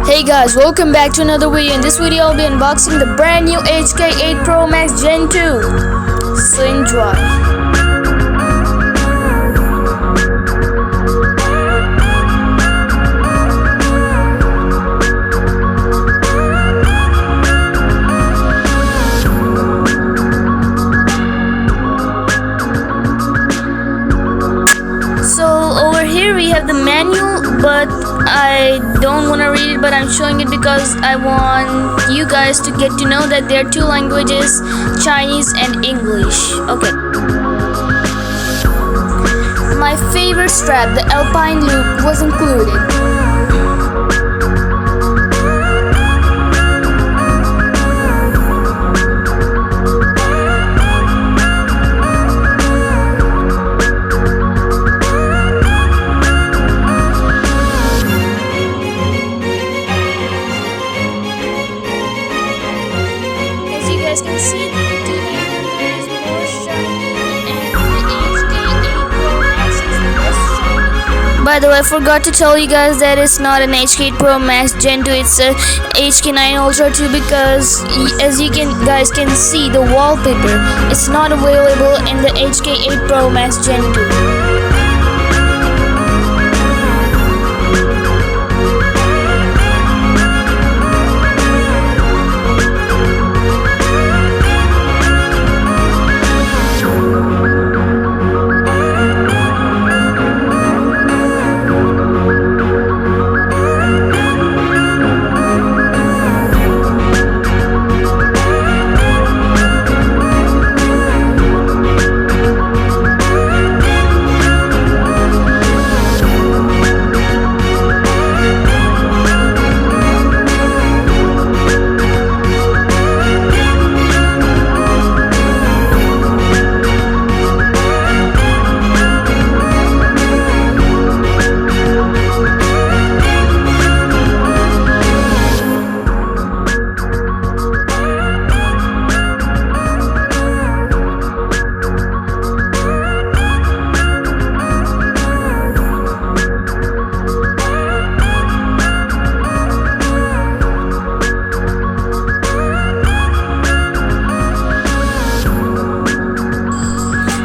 Hey guys, welcome back to another video. In this video I'll be unboxing the brand new HK9 Pro Max Gen 2 Sling Drive. So over here we have the manual, but I don't want to read it, but I'm showing it because I want you guys to get to know that there are two languages, Chinese and English. Okay. My favorite strap, the Alpine loop, was included. As you can see, the detail is more shiny and the HK9 Pro Max is less shiny. By the way, I forgot to tell you guys that it's not an HK9 Pro Max Gen 2, it's a HK9 Ultra 2 because as you guys can see, the wallpaper is not available in the HK9 Pro Max Gen 2.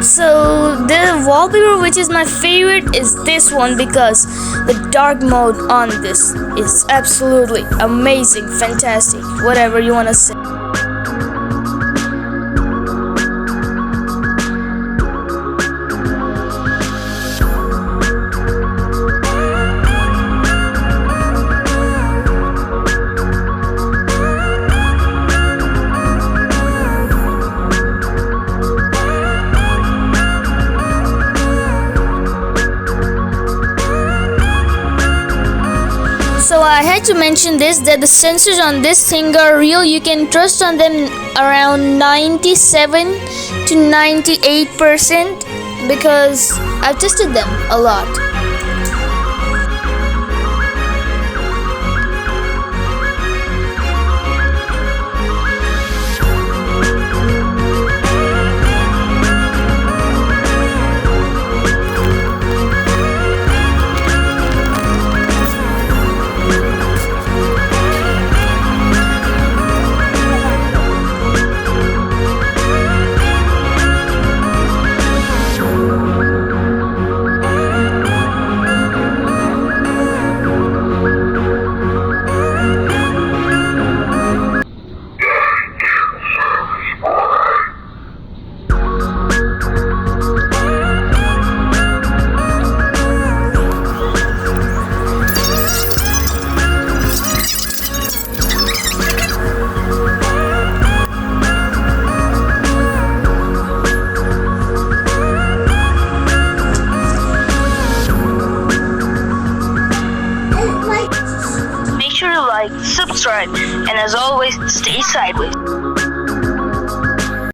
So the wallpaper which is my favorite is this one because the dark mode on this is absolutely amazing, fantastic, whatever you want to say. So I had to mention this, that the sensors on this thing are real. You can trust on them around 97 to 98% because I've tested them a lot. Subscribe, and as always, stay sideways.